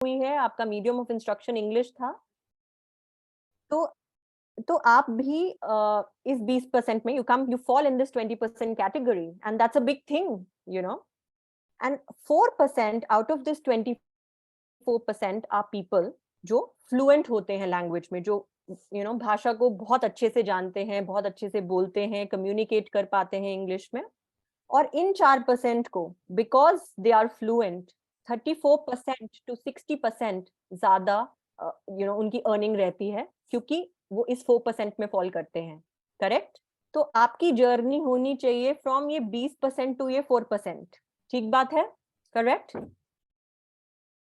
हुई है, आपका मीडियम ऑफ इंस्ट्रक्शन इंग्लिश था, तो आप भी इस 20% में you fall in this 20% category and that's a big thing, you know. And 4% out of this 24% are people जो फ्लुएंट होते हैं लैंग्वेज में, जो भाषा को बहुत अच्छे से जानते हैं, बहुत अच्छे से बोलते हैं, कम्युनिकेट कर पाते हैं इंग्लिश में। और इन 4% को, because they are fluent, 34% to 60% ज्यादा उनकी अर्निंग रहती है, क्योंकि वो इस 4% में फॉल करते हैं। करेक्ट? तो आपकी जर्नी होनी चाहिए फ्रॉम ये 20% टू ये 4%। ठीक बात है? Correct?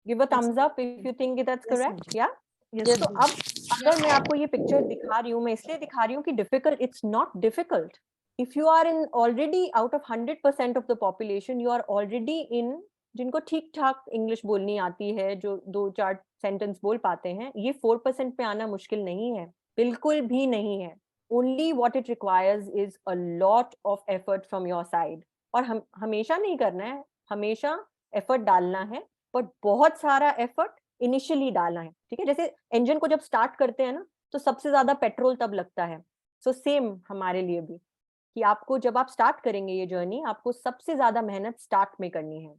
Give a Yes, thumbs up if you think that's yes, ma'am. Correct. या Yes, तो ma'am. अब अगर मैं आपको ये पिक्चर दिखा रही हूँ, मैं इसलिए दिखा रही हूँ कि difficult, it's not difficult. If you are in already out of 100% of the population, you are already in, जिनको ठीक ठाक इंग्लिश बोलनी आती है, जो 2-4 सेंटेंस बोल पाते हैं, ये 4% पे आना मुश्किल नहीं है, बिल्कुल भी नहीं है। Only what it requires is a lot of effort from your side. और हम हमेशा नहीं करना है, हमेशा एफर्ट डालना है, बट बहुत सारा एफर्ट इनिशियली डालना है। ठीक है? जैसे इंजन को जब स्टार्ट करते हैं ना, तो सबसे ज्यादा पेट्रोल तब लगता है। सो सेम हमारे लिए भी, कि आपको जब आप स्टार्ट करेंगे ये जर्नी, आपको सबसे ज्यादा मेहनत स्टार्ट में करनी है।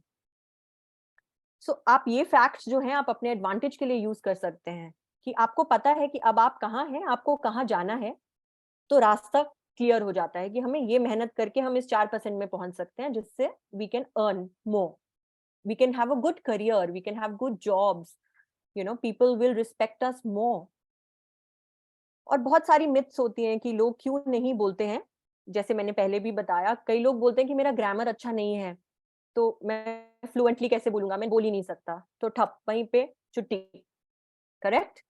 सो आप ये फैक्ट्स जो हैं, आप अपने एडवांटेज के लिए यूज कर सकते हैं, कि आपको पता है कि अब आप कहाँ हैं, आपको कहाँ जाना है, तो रास्ता क्लियर हो जाता है कि हमें ये मेहनत करके हम इस 4% में पहुंच सकते हैं, जिससे we can earn more, we can have a good career, we can have good jobs, people will respect us more। और बहुत सारी मिथ्स होती हैं कि लोग क्यों नहीं बोलते हैं। जैसे मैंने पहले भी बताया, कई लोग बोलते हैं कि मेरा ग्रामर अच्छा नहीं है, तो मैं फ्लुएंटली कैसे बोलूंगा, मैं बोल ही नहीं सकता, तो ठप, वहीं पे छुट्टी। करेक्ट?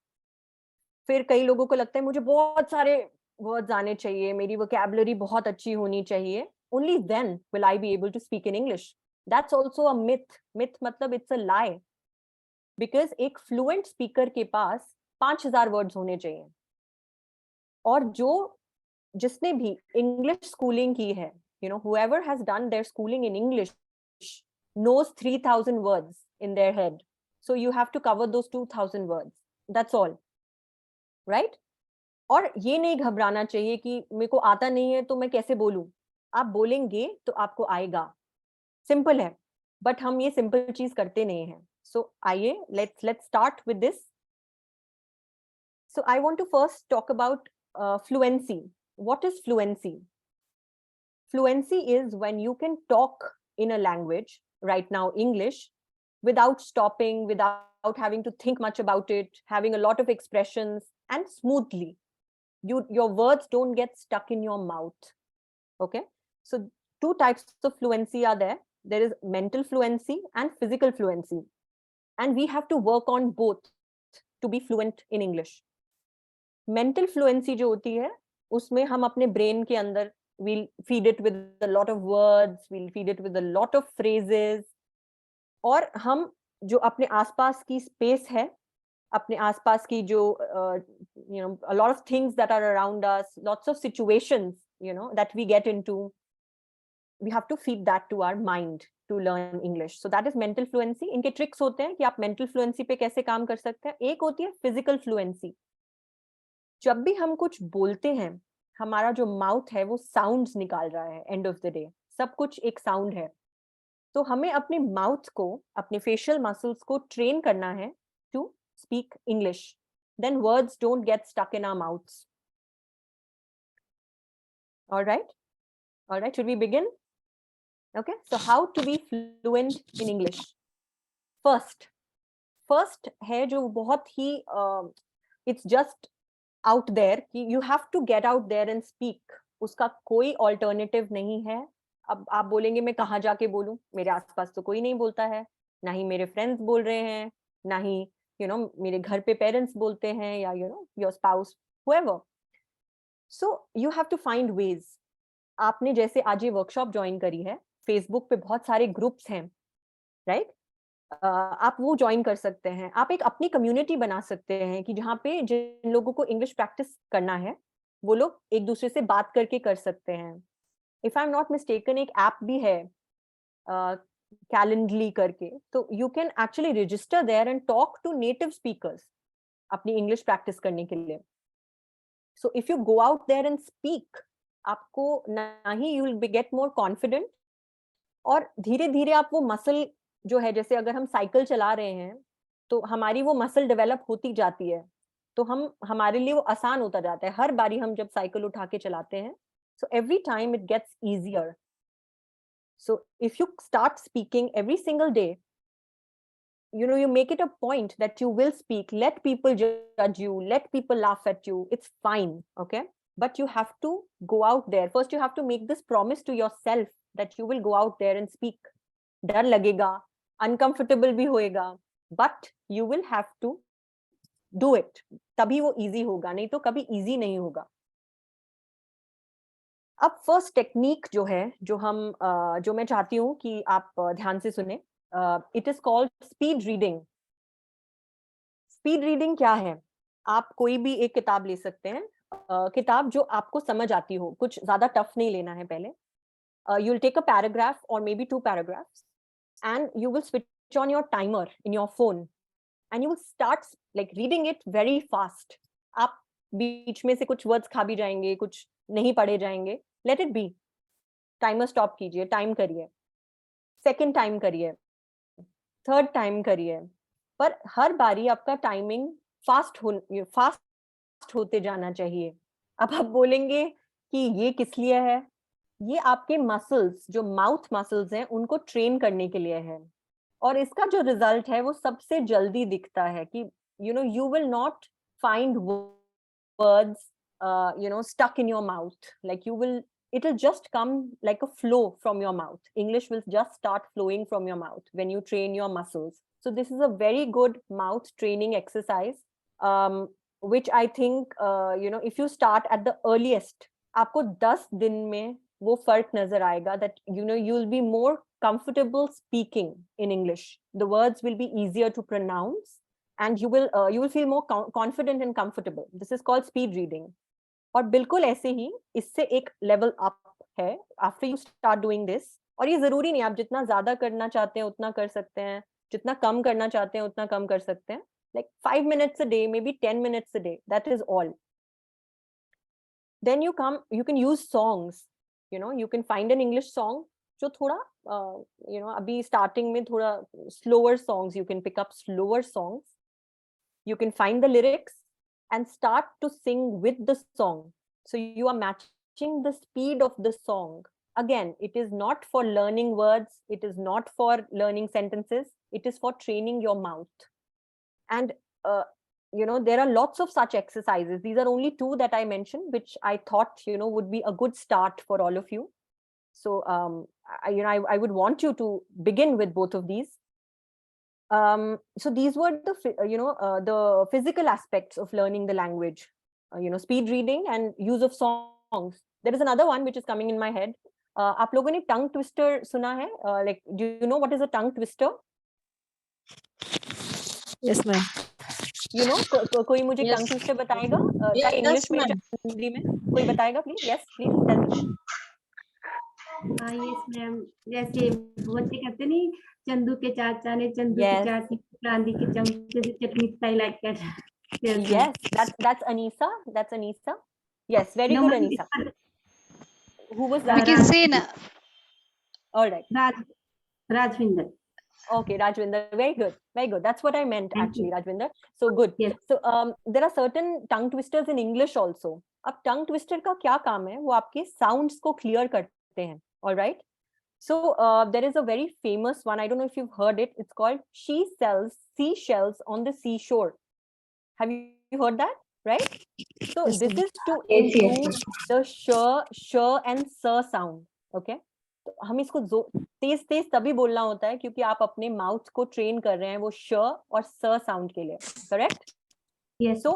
फिर कई लोगों को लगता है मुझे बहुत सारे वर्ड्स आने चाहिए, मेरी वोकैबुलरी बहुत अच्छी होनी चाहिए, only then will I be able to speak in English. That's also a myth. Myth मतलब इट्स अ लाई, बिकॉज एक फ्लुएंट स्पीकर के पास 5,000 वर्ड्स होने चाहिए। और जिसने भी इंग्लिश स्कूलिंग की है, whoever has done their schooling in English knows 3,000 words in their head, so you have to cover those 2,000 words, that's all, right? और ये नहीं घबराना चाहिए कि मेरे को आता नहीं है तो मैं कैसे बोलूं। आप बोलेंगे तो आपको आएगा, सिंपल है। बट हम ये सिंपल चीज करते नहीं हैं। सो आइए, let's start with this. So I want to first talk about fluency. What is fluency? Fluency is when you can talk in a language, right now English, without stopping, without having to think much about it, having a lot of expressions, and smoothly. Your words don't get stuck in your mouth. Okay? So two types of fluency are there. There is mental fluency and physical fluency. And we have to work on both to be fluent in English. Mental fluency जो होती है, उसमें हम अपने brain के अंदर we'll feed it with a lot of words, we'll feed it with a lot of phrases, और हम जो अपने आसपास की स्पेस है, अपने आसपास की जो a lot of things that are around us, lots of situations that we get into, we have to feed that to our mind to learn English. So that is mental fluency. इनके tricks होते हैं कि आप mental fluency पे कैसे काम कर सकते हैं। एक होती है फिजिकल फ्लुएंसी। जब भी हम कुछ बोलते हैं, हमारा जो माउथ है वो साउंड्स निकाल रहा है, एंड ऑफ द डे सब कुछ एक साउंड है। तो हमें अपने माउथ को, अपने फेशियल मसल्स को ट्रेन करना है to speak English, then words don't get stuck in our mouths. Alright, alright, should we begin? Okay, so how to be fluent in English? First first है जो बहुत ही इट्स जस्ट आउट देयर, कि you have to get out there and speak. उसका कोई alternative नहीं है। अब आप बोलेंगे मैं कहाँ जाके बोलूं, मेरे आसपास तो कोई नहीं बोलता है, ना ही मेरे फ्रेंड्स बोल रहे हैं, ना ही मेरे घर पे पेरेंट्स बोलते हैं, या your spouse, whoever। So you have to find ways. आपने जैसे आज ये वर्कशॉप ज्वाइन करी है, फेसबुक पे बहुत सारे ग्रुप्स हैं, राइट? आप वो ज्वाइन कर सकते हैं। आप एक अपनी कम्युनिटी बना सकते हैं कि जहाँ पे जिन लोगों को इंग्लिश प्रैक्टिस करना है, वो लोग एक दूसरे से बात करके कर सकते हैं। If I am not mistaken, एक ऐप भी है Calendly करके, तो you can actually register there and talk to native speakers अपनी English practice करने के लिए. So if you go out there and speak, आपको ना ही you will get more confident, और धीरे धीरे आप वो मसल जो है, जैसे अगर हम साइकिल चला रहे हैं तो हमारी वो मसल डेवलप होती जाती है, तो हमारे लिए वो आसान होता जाता है हर बारी हम जब साइकिल उठा के चलाते हैं. So every time it gets easier. So if you start speaking every single day, you make it a point that you will speak. Let people judge you, let people laugh at you, it's fine, okay? But you have to go out there. First, you have to make this promise to yourself that you will go out there and speak. डर लगेगा, uncomfortable भी होएगा, but you will have to do it. तभी वो easy होगा, नहीं तो कभी easy नहीं होगा. अब फर्स्ट टेक्निक जो है, जो मैं चाहती हूँ कि आप ध्यान से सुने, it is called speed reading. Speed reading क्या है? आप कोई भी एक किताब ले सकते हैं, किताब जो आपको समझ आती हो, कुछ ज्यादा टफ नहीं लेना है. पहले you will take a paragraph और maybe 2 paragraphs, and you will switch on your timer in your phone and you will start like reading it very fast. आप बीच में से कुछ words खा भी जाएंगे, कुछ नहीं पढ़े जाएंगे. Let it be. Timer stop कीजिए, time करिए, second time करिए, third time करिए, पर हर बारी आपका टाइमिंग फास्ट होते जाना चाहिए. अब आप बोलेंगे कि ये किस लिए है? ये आपके मसल्स, जो माउथ मसल्स हैं, उनको ट्रेन करने के लिए है. और इसका जो रिजल्ट है वो सबसे जल्दी दिखता है कि you will not find words stuck in your mouth. Like it will just come like a flow from your mouth. English will just start flowing from your mouth when you train your muscles. So this is a very good mouth training exercise, which I think if you start at the earliest, आपको 10 दिन में वो फर्क नजर आएगा, that you will be more comfortable speaking in English. The words will be easier to pronounce and you will feel more confident and comfortable. This is called speed reading. और बिल्कुल ऐसे ही इससे एक लेवल अप है after you start doing this. और ये जरूरी नहीं, आप जितना ज्यादा करना चाहते हैं उतना कर सकते हैं, जितना कम करना चाहते हैं उतना कम कर सकते हैं. Like 5 minutes a day, maybe 10 minutes a day, that is all. Then you can use songs. You can find an English song जो थोड़ा अभी स्टार्टिंग में थोड़ा slower songs, you can pick up slower songs. You can find the lyrics and start to sing with the song. So you are matching the speed of the song. Again, it is not for learning words, it is not for learning sentences, it is for training your mouth. And there are lots of such exercises. These are only 2 that I mentioned, which I thought would be a good start for all of you. So I would want you to begin with both of these. So these were the physical aspects of learning the language, speed reading and use of songs. There is another one which is coming in my head. आप लोगों ने tongue twister सुना है? Like, do you know what is a tongue twister? Yes, ma'am. कोई मुझे Yes. tongue twister बताएगा? Yes, English में, ma'am. Hindi में कोई बताएगा please? Yes, please tell me. Yes ma'am, जैसे बच्चे कहते नहीं, चंदू के चाचा ने चंदू की चाची चांदी के चमचे से चटनी खाई, like that. Yes, that's Anisa. That's Anisa. Yes, very good, Anisa. Who was that? We can say na. All right. Rajvinder. Okay, Rajvinder, very good, very good. That's what I meant. Thank actually, you. Rajvinder. So good. Yes. So there are certain tongue twisters in English also. अब tongue twister का क्या काम है? वो आपके sounds को clear करते हैं. All right. So there is a very famous one. I don't know if you've heard it. It's called "She sells seashells on the seashore." Have you heard that? Right. So Yes, this ma'am. is to Yes, yes. improve the sh and s sound. Okay. तो हम इसको तेज तेज तभी बोलना होता है क्योंकि आप अपने माउथ को ट्रेन कर रहे हैं वो श और स साउंड के लिए. करेक्ट? Yes. सो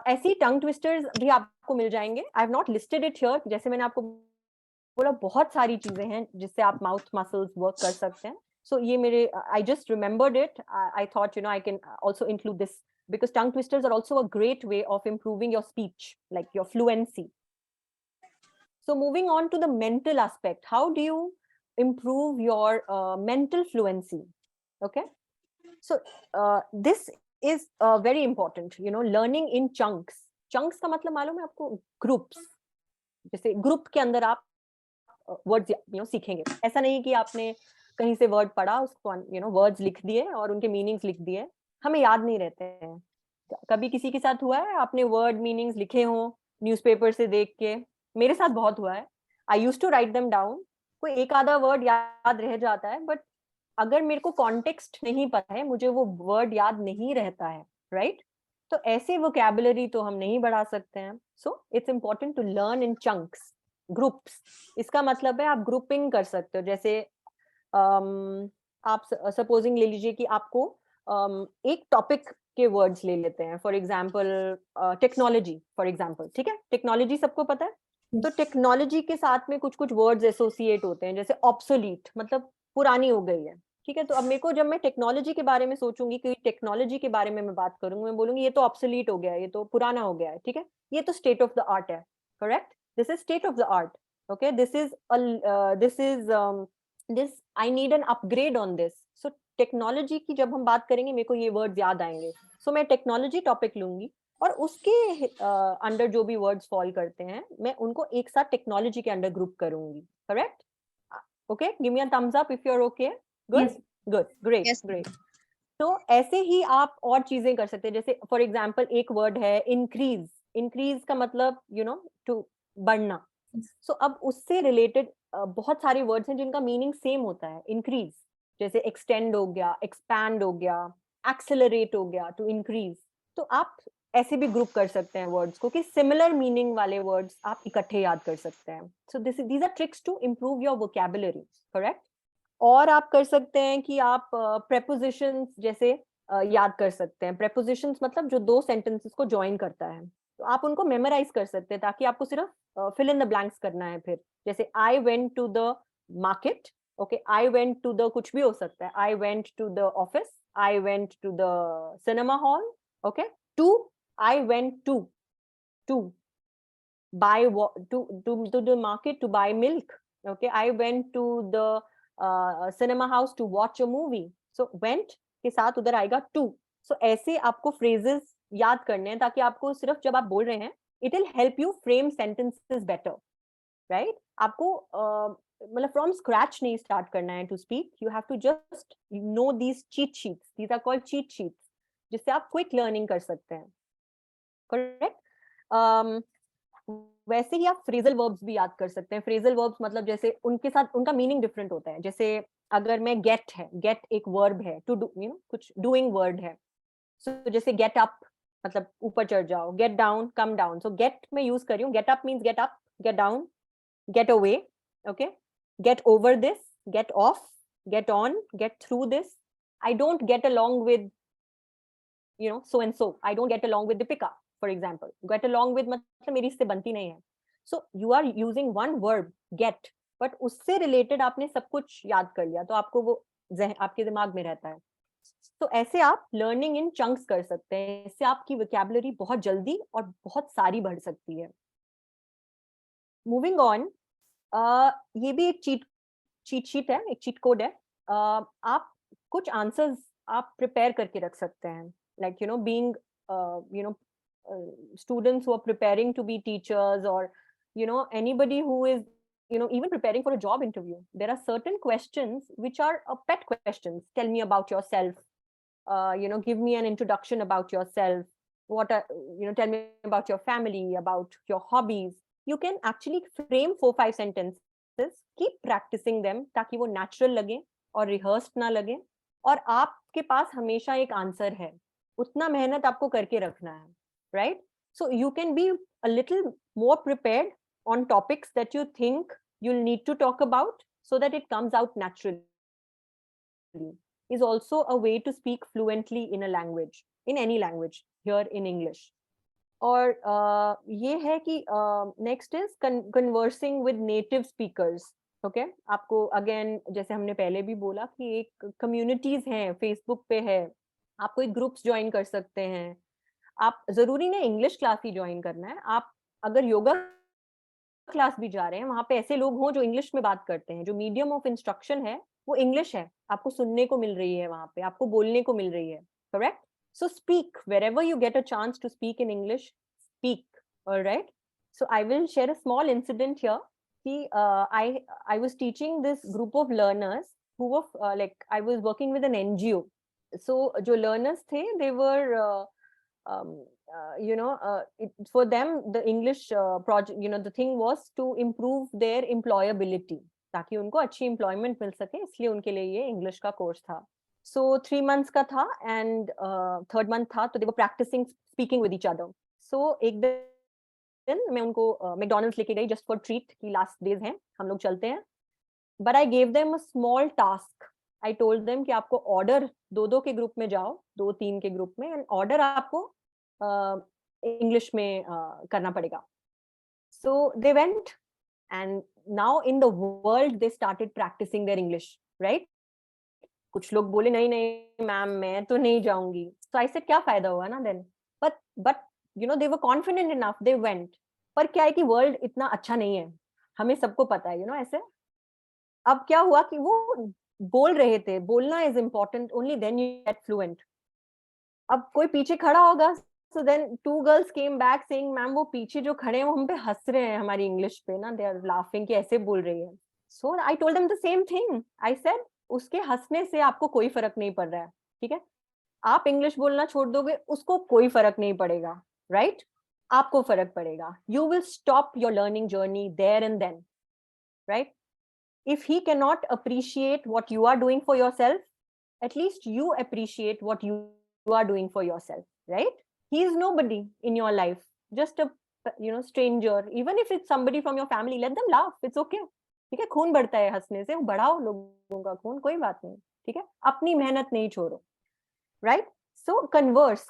ऐसी टंग ट्विस्टर्स भी आपको मिल जाएंगे. I have not listed it here. जैसे मैंने आपको बोला, बहुत सारी चीजें हैं जिससे आप माउथ मसल्स वर्क कर सकते हैं. सो ये मेरे, I just remembered it. I thought I can also include this because tongue twisters are also a great way of improving your speech, like your fluency. So moving on to the mental aspect, how do you improve your mental fluency. Okay, so this is very important, you know, learning in chunks. Chunks का मतलब मालूम है आपको? Groups, जैसे group के अंदर आप words you know सीखेंगे। ऐसा नहीं कि आपने कहीं से वर्ड पढ़ा, उसको यू नो वर्ड्स लिख दिए और उनके मीनिंग्स लिख दिए, हमें याद नहीं रहते हैं। कभी किसी के साथ हुआ है आपने वर्ड मीनिंग्स लिखे हों न्यूज़पेपर से देख के? मेरे साथ बहुत हुआ है। I used to write them down. कोई एक आधा वर्ड याद रह जाता है, बट अगर मेरे को कॉन्टेक्स्ट नहीं पता है, मुझे वो वर्ड याद नहीं रहता है, राइट? तो ऐसे वोकैबुलरी तो हम नहीं बढ़ा सकते हैं। So it's important to learn in chunks, groups. इसका मतलब है आप ग्रुपिंग कर सकते हो। जैसे आप सपोजिंग ले लीजिए कि आपको एक टॉपिक के वर्ड्स ले लेते हैं, for example technology, for example, ठीक है? टेक्नोलॉजी सबको पता है। तो टेक्नोलॉजी के साथ में कुछ कुछ वर्ड्स एसोसिएट होते हैं, जैसे ऑब्सोलीट, मतलब पुरानी हो गई है, ठीक है? तो अब मेरे को, जब मैं टेक्नोलॉजी के बारे में सोचूंगी, क्योंकि टेक्नोलॉजी के बारे में मैं बात करूंगी, मैं बोलूंगी ये तो ऑब्सोलीट हो गया है, ये तो पुराना हो गया है, ठीक है? ये तो स्टेट ऑफ द आर्ट है, correct? This is state of the art. Okay, this I need an upgrade on this. So technology की जब हम बात करेंगे, मेरे को ये वर्ड्स याद आएंगे। सो मैं टेक्नोलॉजी टॉपिक लूंगी और उसके अंडर जो भी वर्ड्स फॉल करते हैं, मैं उनको एक साथ टेक्नोलॉजी के अंडर ग्रुप करूंगी, correct? Okay, give me a thumbs up if you are okay. Good, Yes. Good, great, Yes. Great. तो ऐसे ही आप और चीजें कर सकते हैं। जैसे फॉर एग्जांपल एक वर्ड है इंक्रीज। इंक्रीज का मतलब यू नो टू, बढ़ना। सो अब उससे रिलेटेड बहुत सारे वर्ड्स हैं जिनका मीनिंग सेम होता है, इंक्रीज। जैसे एक्सटेंड हो गया, एक्सपैंड हो गया, एक्सेलरेट हो गया, टू इंक्रीज। तो आप ऐसे भी ग्रुप कर सकते हैं वर्ड्स को कि सिमिलर मीनिंग वाले वर्ड्स आप इकट्ठे याद कर सकते हैं। So these are tricks to improve your vocabulary, correct? और आप कर सकते हैं कि आप प्रेपोजिशंस जैसे याद कर सकते हैं। प्रेपोजिशंस मतलब जो दो सेंटेंसेस को ज्वाइन करता है, तो आप उनको मेमोराइज कर सकते हैं, ताकि आपको सिर्फ फिल इन द ब्लैंक्स करना है। फिर जैसे I went to the market, okay, I went to the, कुछ भी हो सकता है, I went to the office, I went to the cinema hall, okay, to, I went to buy to the market to buy milk. Okay, I went to the cinema house to watch a movie. So went के साथ उधर आएगा to. So ऐसे आपको phrases याद करने हैं, ताकि आपको सिर्फ जब आप बोल रहे हैं, it will help you frame sentences better, right? आपको मतलब from scratch नहीं start करना है to speak. You have to just know these cheat sheets. These are called cheat sheets, जिससे आप quick learning कर सकते हैं, correct? वैसे ही आप फ्रेजल वर्ब्स भी याद कर सकते हैं। फ्रेजल वर्ब्स मतलब जैसे उनके साथ उनका मीनिंग डिफरेंट होता है। जैसे अगर मैं गेट है, गेट एक वर्ब है, टू डू, यू नो, कुछ डूइंग वर्ड है। सो जैसे गेट अप मतलब ऊपर चढ़ जाओ, get down, come down. So get मैं यूज कर रही हूँ, get up means get up, get down, get away, okay, get over this, get off, get on, get through this. I don't get along with you know so and so, I don't get along with Deepika, for example. Get along with मतलब मेरी इससे बनती नहीं है। So you are using one verb get, but उससे related आपने सब कुछ याद कर लिया, तो आपको वो आपके दिमाग में रहता है। तो ऐसे आप लर्निंग इन चंक्स कर सकते हैं। इससे आपकी वोकैबुलरी बहुत जल्दी और बहुत सारी बढ़ सकती है। मूविंग ऑन, ये भी एक चीट शीट है, एक चीट कोड है। आप कुछ आंसर्स आप प्रिपेयर करके रख सकते हैं, like you know being students who are preparing to be teachers, or you know anybody who is even preparing for a job interview. There are certain questions which are pet questions. Tell me about yourself, give me an introduction about yourself, tell me about your family, about your hobbies. You can actually frame 4-5 sentences, keep practicing them ताकि वो natural लगे और rehearsed ना लगे, और आपके पास हमेशा एक आंसर है। उतना मेहनत आपको करके रखना है, right? So you can be a little more prepared on topics that you think you'll need to talk about, so that it comes out naturally. Is also a way to speak fluently in a language, in any language, here in English. और ये है कि next is conversing with native speakers. Okay, आपको again जैसे हमने पहले भी बोला कि एक communities हैं, फेसबुक पे है, आप कोई ग्रुप्स ज्वाइन कर सकते हैं। आप जरूरी नहीं इंग्लिश क्लास ही ज्वाइन करना है, आप अगर योगा क्लास भी जा रहे हैं, वहां पे ऐसे लोग हों जो इंग्लिश में बात करते हैं, जो मीडियम ऑफ इंस्ट्रक्शन है वो इंग्लिश है, आपको सुनने को मिल रही है, वहां पे आपको बोलने को मिल रही है, correct? So speak wherever you get a chance to speak in English, speak. All right, so I will share a small incident here. I was teaching this group of learners who were like I was working with an NGO. So जो learners थे, they were for them the English project, the thing was to improve their employability, ताकि उनको अच्छी employment मिल सके, इसलिए उनके लिए ये English का कोर्स था. So 3 months का था and third month था, तो they were practicing speaking with each other. So एक दिन मैं उनको McDonald's लेके गई just for treat, कि last days हैं, हम लोग चलते हैं. But I gave them a small task. I told them कि आपको ऑर्डर 2-2 के ग्रुप में जाओ, 2-3 के ग्रुप में, एंड ऑर्डर आपको इंग्लिश में करना पड़ेगा. So they went and now in the world they started practicing their English, right? कुछ लोग बोले नहीं नहीं मैम मैं तो नहीं जाऊंगी. So I said क्या फायदा हुआ ना then? But they were confident enough, they went. पर क्या है कि वर्ल्ड इतना अच्छा नहीं है, हमें सबको पता है, ऐसे. अब क्या हुआ कि वो बोल रहे थे, बोलना is important, only then you get fluent. अब कोई पीछे खड़ा होगा, so then 2 girls came back saying ma'am वो पीछे जो खड़े हैं वो हम पे हंस रहे हैं हमारी इंग्लिश पे ना, दे आर लाफिंग कि ऐसे बोल रही है. So I told them the same thing. I said उसके हंसने से आपको कोई फर्क नहीं पड़ रहा है, ठीक है? आप इंग्लिश बोलना छोड़ दोगे, उसको कोई फर्क नहीं पड़ेगा, राइट? आपको फर्क पड़ेगा. You will stop your learning journey there and then, right? If he cannot appreciate what you are doing for yourself, at least you appreciate what you are doing for yourself, right? He is nobody in your life, just a stranger. Even if it's somebody from your family, let them laugh, it's okay. ठीक है, खून बढ़ता है हंसने से, बढ़ाओ लोगों का खून, कोई बात नहीं, ठीक है? अपनी मेहनत नहीं छोड़ो, right? So converse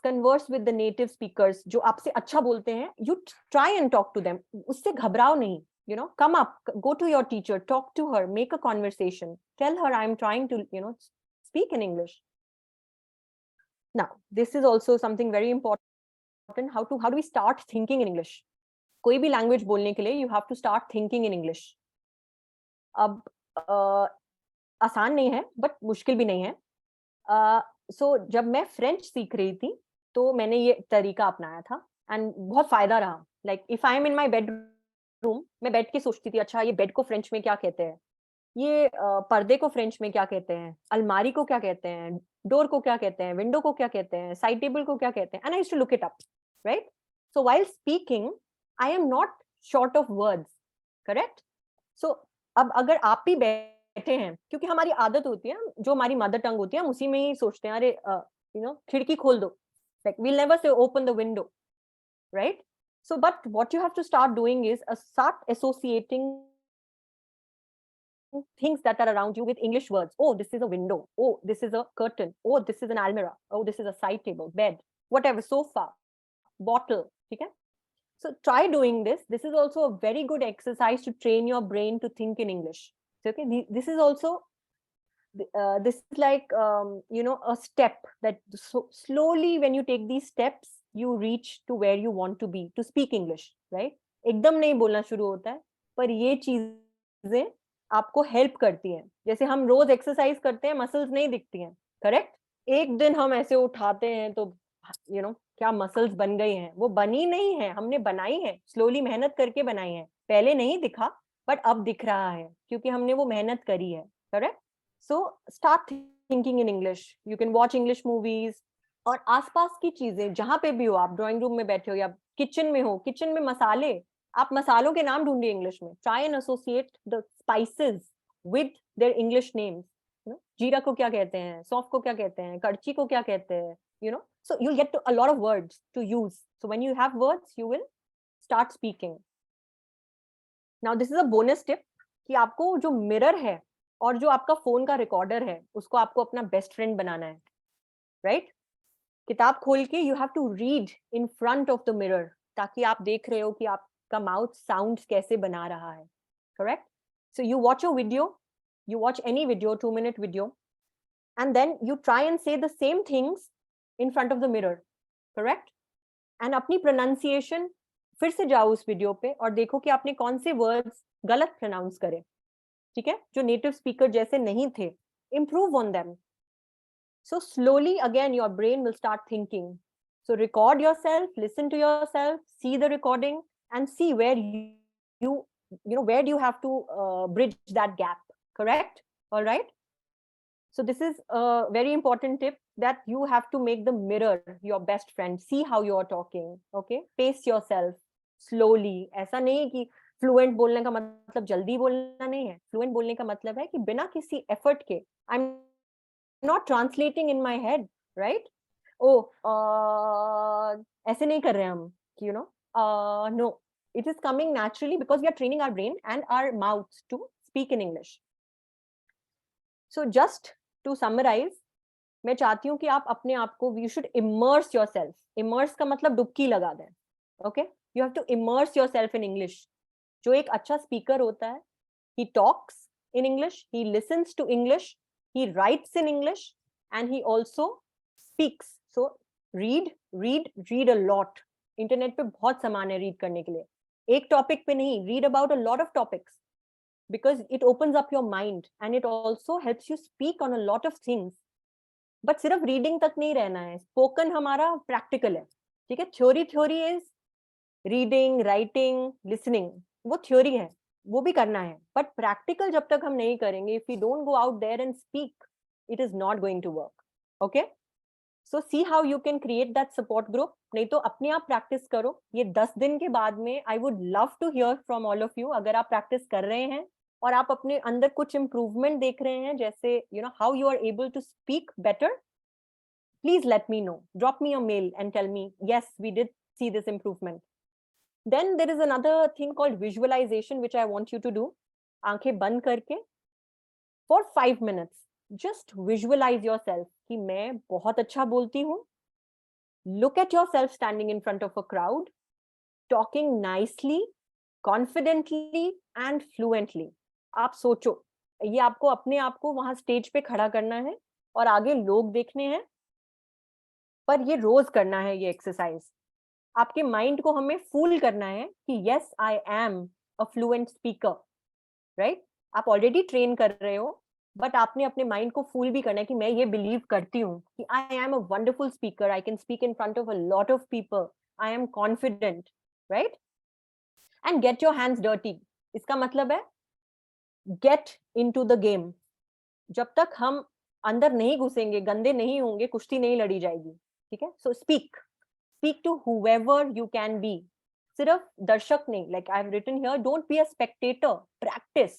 with the native speakers जो आपसे अच्छा बोलते हैं. You try and talk to them, उससे घबराओ नहीं. Come up, go to your teacher, talk to her, make a conversation, tell her I'm trying to speak in English. Now this is also something very important. How do we start thinking in English? कोई भी language बोलने के लिए you have to start thinking in English. अब आसान नहीं है but मुश्किल भी नहीं है. So जब मैं फ्रेंच सीख रही थी तो मैंने ये तरीका अपनाया था एंड बहुत फायदा रहा. Like if I am in my bedroom, मैं बैठ के सोचती थी, अच्छा ये बेड को फ्रेंच में क्या कहते हैं, ये पर्दे को फ्रेंच में क्या कहते हैं, अलमारी को क्या कहते हैं, डोर को क्या कहते हैं, विंडो को क्या कहते हैं, साइड टेबल को क्या कहते हैं, and I used to look it up, right? So while speaking I am not short of words, correct? So अब अगर आप भी बैठे हैं, क्योंकि हमारी आदत होती है, जो हमारी मदर टंग होती है, हम उसी में ही सोचते हैं, अरे खिड़की खोल दो, like we'll never say open the window, right? So, but what you have to start doing is start associating things that are around you with English words. Oh, this is a window. Oh, this is a curtain. Oh, this is an almirah. Oh, this is a side table, bed, whatever, sofa, bottle. Okay? So try doing this. This is also a very good exercise to train your brain to think in English. So, okay, this is also, this is like, a step that slowly when you take these steps, you reach to where you want to be to speak English, right? एकदम नहीं बोलना शुरू होता है, पर ये चीजें आपको हेल्प करती हैं. जैसे हम रोज एक्सरसाइज करते हैं, मसल्स नहीं दिखती हैं, करेक्ट? एक दिन हम ऐसे उठाते हैं तो क्या मसल्स बन गई हैं. वो बनी नहीं है, हमने बनाई है, स्लोली मेहनत करके बनाई है. पहले नहीं दिखा बट अब दिख रहा है क्योंकि हमने वो मेहनत करी है, correct? So start thinking in English. You can watch English movies, और आसपास की चीजें जहां पे भी हो, आप ड्राइंग रूम में बैठे हो या किचन में हो, किचन में मसाले, आप मसालों के नाम ढूंढिए इंग्लिश में. Try and associate the spices with their English names. जीरा को क्या कहते हैं, सौंफ को क्या कहते हैं, कड़ची को क्या कहते हैं, so you'll get to a lot of words to use. So when you have words, you will start speaking. Now this is a bonus tip कि आपको जो मिरर है और जो आपका फोन का रिकॉर्डर है, उसको आपको अपना बेस्ट फ्रेंड बनाना है, राइट? किताब खोल के you have to read in front of the mirror, ताकि आप देख रहे हो कि आपका माउथ साउंड्स कैसे बना रहा है, correct? So you watch a video, you watch any video, 2-minute video, and then you try and say the same things in front of the mirror, correct? And apni pronunciation फिर से जाओ उस video पे और देखो कि आपने कौन से वर्ड्स गलत प्रोनाउंस करे, ठीक है, जो नेटिव स्पीकर जैसे नहीं थे. Improve on them. So slowly again your brain will start thinking. So record yourself, listen to yourself, see the recording, and see where you where do you have to bridge that gap. Correct? All right. So this is a very important tip, that you have to make the mirror your best friend. See how you are talking. Okay. Pace yourself slowly. ऐसा नहीं कि fluent बोलने का मतलब जल्दी बोलना नहीं है. फ्लुएंट बोलने का मतलब है कि बिना किसी एफर्ट के, I'm not translating in my head, right? Oh, ऐसे नहीं कर रहे हम, you know, no, it is coming naturally because we are training our brain and our mouths to speak in English. So just to summarize, मैं चाहती हूँ कि आप अपने आप को, you should immerse yourself. Immerse का मतलब डुबकी लगा दें. Okay? You have to immerse yourself in English. जो एक अच्छा स्पीकर होता है, he talks in English, he listens to English, he writes in English, and he also speaks. So read a lot. Internet पे बहुत सामान है रीड करने के लिए. एक टॉपिक पे नहीं, read about a lot of topics, because it opens up your mind and it also helps you speak on a lot of things. But सिर्फ रीडिंग तक नहीं रहना है. स्पोकन हमारा प्रैक्टिकल है, ठीक है. Theory is reading, writing, listening, वो थ्योरी है, वो भी करना है. बट प्रैक्टिकल जब तक हम नहीं करेंगे, if you don't go out there and speak, it is not going to work. Okay, so see how you can create that support group. नहीं तो अपने आप प्रैक्टिस करो. ये 10 दिन के बाद में I would love to hear from all of you. अगर आप प्रैक्टिस कर रहे हैं और आप अपने अंदर कुछ इंप्रूवमेंट देख रहे हैं, जैसे you know how you are able to speak better, please let me know. Drop me a mail and tell me, yes, we did see this improvement. Then there is another thing called visualization, which I want you to do. आंखें बंद करके for 5 minutes, just visualize yourself कि मैं बहुत अच्छा बोलती हूँ. Look at yourself standing in front of a crowd, talking nicely, confidently and fluently. आप सोचो, ये आपको अपने आप को वहां स्टेज पे खड़ा करना है और आगे लोग देखने हैं. पर ये रोज करना है ये एक्सरसाइज. आपके माइंड को हमें फूल करना है कि yes I am a fluent speaker, right. आप ऑलरेडी ट्रेन कर रहे हो, बट आपने अपने माइंड को फूल भी करना है कि मैं ये बिलीव करती हूँ कि I am a wonderful speaker, I can speak in front of a lot of people, I am confident, right. And get your hands dirty. इसका मतलब है गेट इनटू द गेम. जब तक हम अंदर नहीं घुसेंगे, गंदे नहीं होंगे, कुश्ती नहीं लड़ी जाएगी, ठीक है. So speak to whoever you can be. सिर्फ दर्शक नहीं, like I've written here, don't be a spectator, practice,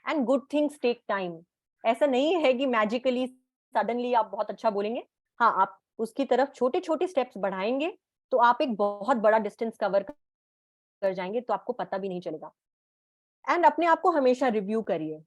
and good things take time. ऐसा नहीं है कि magically suddenly आप बहुत अच्छा बोलेंगे. हाँ, आप उसकी तरफ छोटे छोटे स्टेप्स बढ़ाएंगे तो आप एक बहुत बड़ा डिस्टेंस कवर कर जाएंगे, तो आपको पता भी नहीं चलेगा. एंड अपने आप को हमेशा रिव्यू करिए.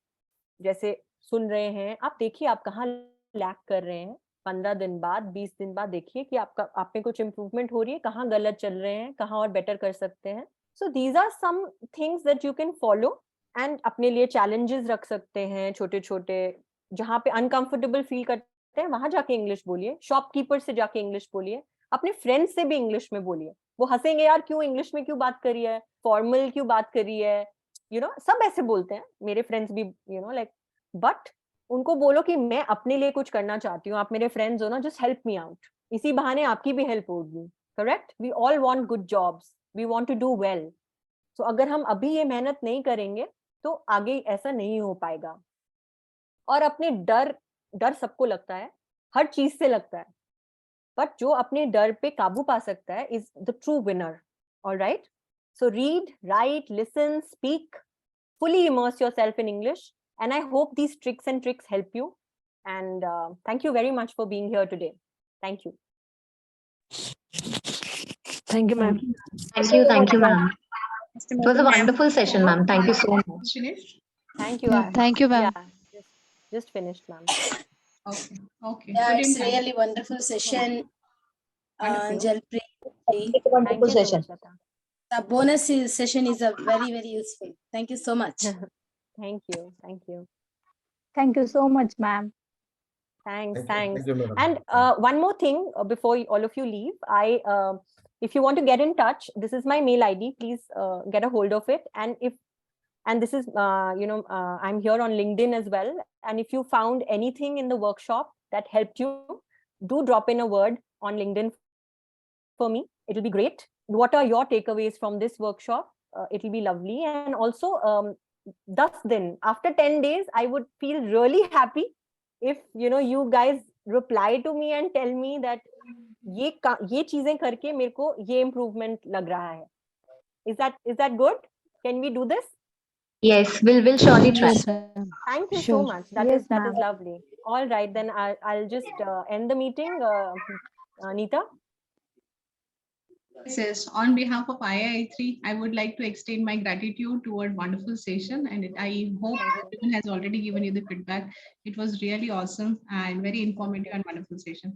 जैसे सुन रहे हैं आप, देखिए आप कहाँ लैक कर रहे हैं. 15 दिन बाद, 20 दिन बाद देखिए कि आपका आप में कुछ इंप्रूवमेंट हो रही है, कहाँ गलत चल रहे हैं, कहाँ और बेटर कर सकते हैं. So these are some things that you can follow. And अपने लिए चैलेंजेस रख सकते हैं छोटे छोटे. जहाँ पे अनकंफर्टेबल फील करते हैं वहां जाके इंग्लिश बोलिए. शॉपकीपर से जाके इंग्लिश बोलिए. अपने फ्रेंड्स से भी इंग्लिश में बोलिए. वो हंसेंगे, यार क्यों इंग्लिश में क्यों बात करी है, फॉर्मल क्यों बात करी है, यू नो. सब ऐसे बोलते हैं, मेरे फ्रेंड्स भी, यू नो, लाइक. बट उनको बोलो कि मैं अपने लिए कुछ करना चाहती हूँ, आप मेरे फ्रेंड्स हो ना, जस्ट हेल्प मी आउट. इसी बहाने आपकी भी हेल्प होगी. Correct. We all want good jobs, we want to do well. So अगर हम अभी ये मेहनत नहीं करेंगे तो आगे ऐसा नहीं हो पाएगा. और अपने डर सबको लगता है, हर चीज से लगता है, बट जो अपने डर पे काबू पा सकता है is the true winner. Alright. So read, right, listen, speak, fully immerse yourself in English, and I hope these tricks help you. And thank you very much for being here today. Thank you. Thank you, ma'am. Thank you, ma'am. It was a wonderful session, ma'am. Thank you so much. Finished? Thank you. Yeah, thank you, ma'am. Yeah, just finished, ma'am. Okay. Okay. Yeah, Good it's evening. really wonderful session. Wonderful. Jalpreet. It's a wonderful Thank you so session. much, Lata. The bonus session is a very, very useful. Thank you so much. Thank you. Thank you. Thank you so much, ma'am. Thanks. Thank Thanks. you, madam. And one more thing before all of you leave, if you want to get in touch, this is my mail ID. Please get a hold of it. And this is, I'm here on LinkedIn as well. And if you found anything in the workshop that helped you, do drop in a word on LinkedIn for me. It will be great. What are your takeaways from this workshop? It will be lovely. And also, thus then, after 10 days, I would feel really happy if you guys reply to me and tell me that ये चीजें करके मेरे को ये improvement लग रहा है. Is that good? Can we do this? Yes, we'll surely try. Yes, ma'am. Thank you so Sure. much. That Yes, is that ma'am. is lovely. All right, then I'll just end the meeting. Neeta? Yes, on behalf of III3, I would like to extend my gratitude toward wonderful session, and I hope everyone has already given you the feedback. It was really awesome and very informative and wonderful session.